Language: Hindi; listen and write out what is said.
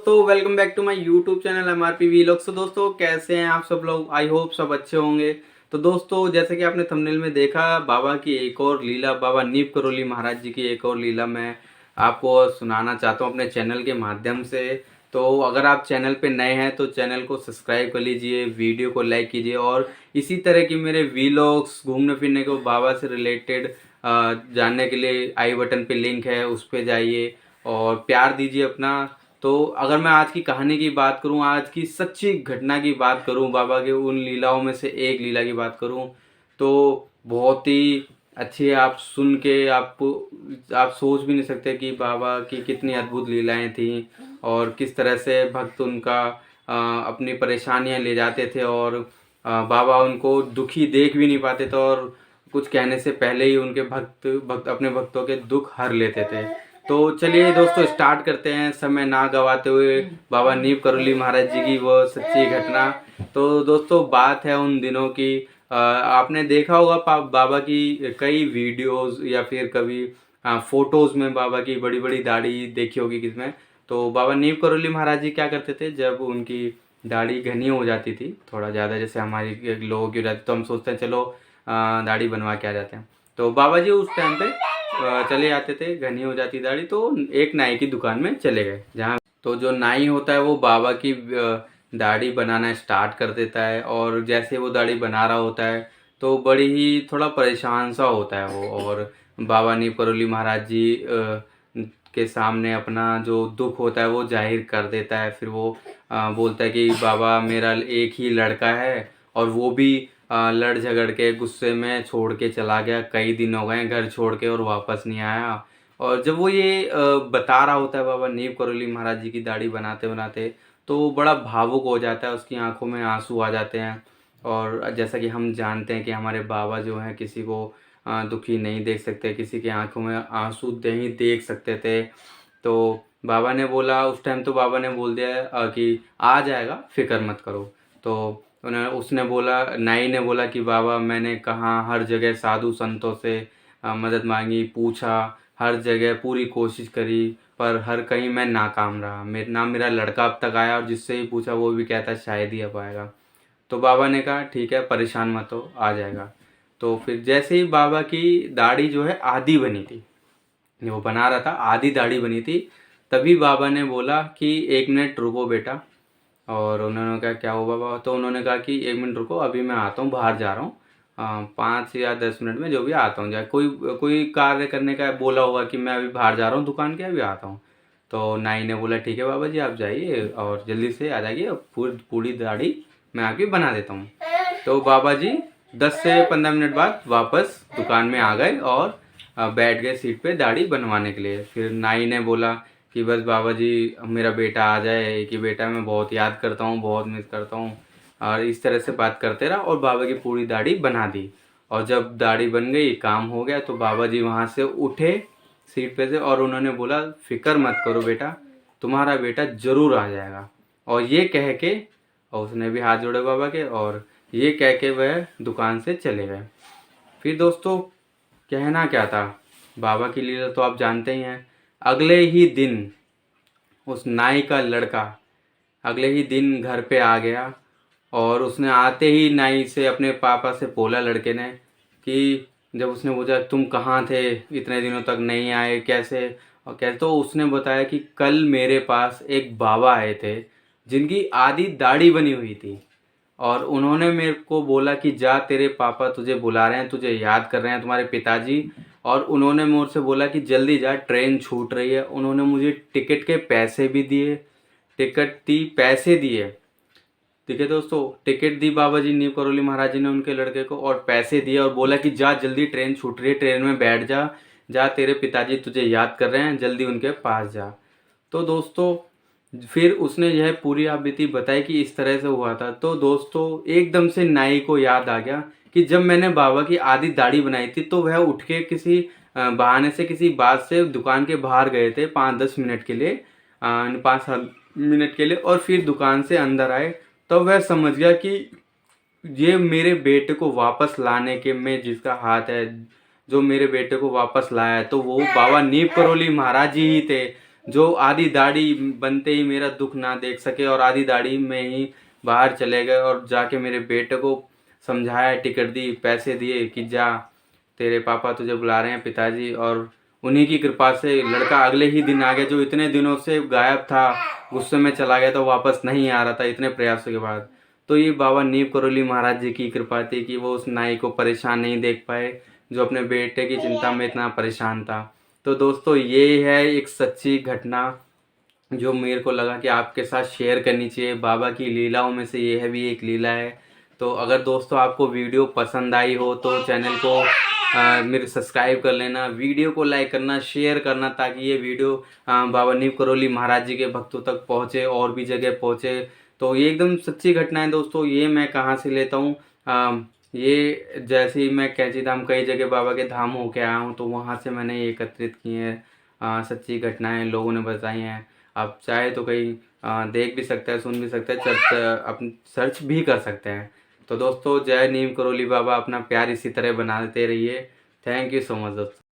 दोस्तों welcome back to my YouTube channel MRP vlogs. तो दोस्तों कैसे हैं आप सब लोग? आई होप सब अच्छे होंगे। तो दोस्तों जैसे कि आपने थंबनेल में देखा, बाबा की एक और लीला, बाबा नीम करोली महाराज जी की एक और लीला मैं आपको सुनाना चाहता हूं अपने चैनल के माध्यम से। तो अगर आप चैनल पे नए हैं तो चैनल को सब्सक्राइब कर लीजिए, वीडियो को लाइक कीजिए और इसी तरह की मेरे वीलॉग्स, घूमने फिरने को, बाबा से रिलेटेड जानने के लिए आई बटन पे लिंक है, उस पर जाइए और प्यार दीजिए अपना। तो अगर मैं आज की कहानी की बात करूं, आज की सच्ची घटना की बात करूं, बाबा के उन लीलाओं में से एक लीला की बात करूं, तो बहुत ही अच्छी है। आप सुन के आपको आप सोच भी नहीं सकते कि बाबा की कितनी अद्भुत लीलाएं थी और किस तरह से भक्त उनका अपनी परेशानियां ले जाते थे और बाबा उनको दुखी देख भी नहीं पाते थे और कुछ कहने से पहले ही उनके भक्त भक्त अपने भक्तों के दुख हर लेते थे। तो चलिए दोस्तों स्टार्ट करते हैं समय ना गवाते हुए बाबा नीम करोली महाराज जी की वो सच्ची घटना। तो दोस्तों बात है उन दिनों की। आपने देखा होगा बाबा की कई वीडियोस या फिर कभी फोटोज में बाबा की बड़ी बड़ी दाढ़ी देखी होगी किसमें। तो बाबा नीम करोली महाराज जी क्या करते थे, जब उनकी दाढ़ी घनी हो जाती थी थोड़ा ज़्यादा, जैसे हमारी लोगों की हो जाती, तो हम सोचते हैं चलो दाढ़ी बनवा के आ जाते हैं। तो बाबा जी उस टाइम पे चले जाते थे, घनी हो जाती दाढ़ी तो एक नाई की दुकान में चले गए, जहाँ तो जो नाई होता है वो बाबा की दाढ़ी बनाना स्टार्ट कर देता है। और जैसे वो दाढ़ी बना रहा होता है तो बड़ी ही थोड़ा परेशान सा होता है वो, और बाबा नीम करोली महाराज जी के सामने अपना जो दुख होता है वो जाहिर कर देता है। फिर वो बोलता है कि बाबा मेरा एक ही लड़का है और वो भी लड़ झगड़ के गुस्से में छोड़ के चला गया, कई दिन हो गए घर छोड़ के और वापस नहीं आया। और जब वो ये बता रहा होता है बाबा नीम करोली महाराज जी की दाढ़ी बनाते बनाते, तो बड़ा भावुक हो जाता है, उसकी आंखों में आंसू आ जाते हैं। और जैसा कि हम जानते हैं कि हमारे बाबा जो हैं किसी को दुखी नहीं देख सकते, किसी की आंखों में आंसू नहीं देख सकते थे। तो बाबा ने बोला उस टाइम, तो बाबा ने बोल दिया कि आ जाएगा, फिक्र मत करो। तो उन्होंने उसने बोला, नाई ने बोला कि बाबा मैंने कहाँ हर जगह साधु संतों से मदद मांगी, पूछा, हर जगह पूरी कोशिश करी, पर हर कहीं मैं नाकाम रहा। ना मेरा लड़का अब तक आया और जिससे ही पूछा वो भी कहता शायद ही अब आएगा। तो बाबा ने कहा ठीक है परेशान मत हो, आ जाएगा। तो फिर जैसे ही बाबा की दाढ़ी जो है आधी बनी थी, वो बना रहा था, आधी दाढ़ी बनी थी, तभी बाबा ने बोला कि एक मिनट रुको बेटा। और उन्होंने कहा क्या हुआ बाबा? तो उन्होंने कहा कि एक मिनट रुको, अभी मैं आता हूँ, बाहर जा रहा हूँ, 5 या 10 मिनट में जो भी आता हूँ। जाए कोई कोई कार्य करने का बोला होगा कि मैं अभी बाहर जा रहा हूँ दुकान के, अभी आता हूँ। तो नाई ने बोला ठीक है बाबा जी आप जाइए और जल्दी से आ जाइए, पूरी पूरी दाढ़ी मैं आपकी बना देता हूँ। तो बाबा जी 10 से 15 मिनट बाद वापस दुकान में आ गए और बैठ गए सीट पे दाढ़ी बनवाने के लिए। फिर नाई ने बोला कि बस बाबा जी मेरा बेटा आ जाए, कि बेटा मैं बहुत याद करता हूँ, बहुत मिस करता हूँ। और इस तरह से बात करते रहा और बाबा की पूरी दाढ़ी बना दी। और जब दाढ़ी बन गई, काम हो गया, तो बाबा जी वहाँ से उठे सीट पे से और उन्होंने बोला फिक्र मत करो बेटा, तुम्हारा बेटा जरूर आ जाएगा। और ये कह के, और उसने भी हाथ जोड़े बाबा के, और ये कह के वह दुकान से चले गए। फिर दोस्तों कहना क्या था, बाबा की लीला तो आप जानते ही हैं। अगले ही दिन उस नाई का लड़का अगले ही दिन घर पे आ गया और उसने आते ही नाई से, अपने पापा से बोला लड़के ने, कि जब उसने पूछा तुम कहाँ थे, इतने दिनों तक नहीं आए कैसे? और कैसे, तो उसने बताया कि कल मेरे पास एक बाबा आए थे जिनकी आधी दाढ़ी बनी हुई थी और उन्होंने मेरे को बोला कि जा तेरे पापा तुझे बुला रहे हैं, तुझे याद कर रहे हैं, तुम्हारे पिताजी। और उन्होंने मुझसे बोला कि जल्दी जा, ट्रेन छूट रही है। उन्होंने मुझे टिकट के पैसे भी दिए, टिकट दी, पैसे दिए। ठीक है दोस्तों, टिकट दी बाबा जी नीम करोली महाराज जी ने उनके लड़के को, और पैसे दिए और बोला कि जा जल्दी, ट्रेन छूट रही है, ट्रेन में बैठ जा, जा तेरे पिताजी तुझे याद कर रहे हैं, जल्दी उनके पास जा। तो दोस्तों फिर उसने यह पूरी आप बीती बताई कि इस तरह से हुआ था। तो दोस्तों एकदम से नाई को याद आ गया कि जब मैंने बाबा की आधी दाढ़ी बनाई थी तो वह उठ के किसी बहाने से, किसी बात से दुकान के बाहर गए थे 5-10 मिनट के लिए, 5-7 मिनट के लिए, और फिर दुकान से अंदर आए। तब वह समझ गया कि ये मेरे बेटे को वापस लाने के में जिसका हाथ है, जो मेरे बेटे को वापस लाया है, तो वो बाबा नीम करोली महाराज जी ही थे, जो आधी दाढ़ी बनते ही मेरा दुख ना देख सके और आधी दाढ़ी में ही बाहर चले गए और जाके मेरे बेटे को समझाया, टिकट दी, पैसे दिए कि जा तेरे पापा तुझे बुला रहे हैं पिताजी। और उन्हीं की कृपा से लड़का अगले ही दिन आ गया, जो इतने दिनों से गायब था, गुस्से में चला गया था, वापस नहीं आ रहा था इतने प्रयासों के बाद। तो ये बाबा नीम करोली महाराज जी की कृपा थी कि वो उस नाई को परेशान नहीं देख पाए, जो अपने बेटे की चिंता में इतना परेशान था। तो दोस्तों ये है एक सच्ची घटना जो मेरे को लगा कि आपके साथ शेयर करनी चाहिए। बाबा की लीलाओं में से ये है भी एक लीला है। तो अगर दोस्तों आपको वीडियो पसंद आई हो तो चैनल को मेरे सब्सक्राइब कर लेना, वीडियो को लाइक करना, शेयर करना, ताकि ये वीडियो बाबा नीम करोली महाराज जी के भक्तों तक पहुँचे और भी जगह पहुँचे। तो ये एकदम सच्ची घटना है दोस्तों। ये मैं कहाँ से लेता हूँ, ये जैसे ही मैं कैंची धाम कई जगह बाबा के धाम होके आया हूँ, तो वहाँ से मैंने ये एकत्रित किए हैं सच्ची घटनाएं लोगों ने बताई हैं। आप चाहे तो कहीं देख भी सकते हैं, सुन भी सकते हैं, अपन सर्च भी कर सकते हैं। तो दोस्तों जय नीम करोली बाबा, अपना प्यार इसी तरह बनाते रहिए। थैंक यू सो मच दोस्तों।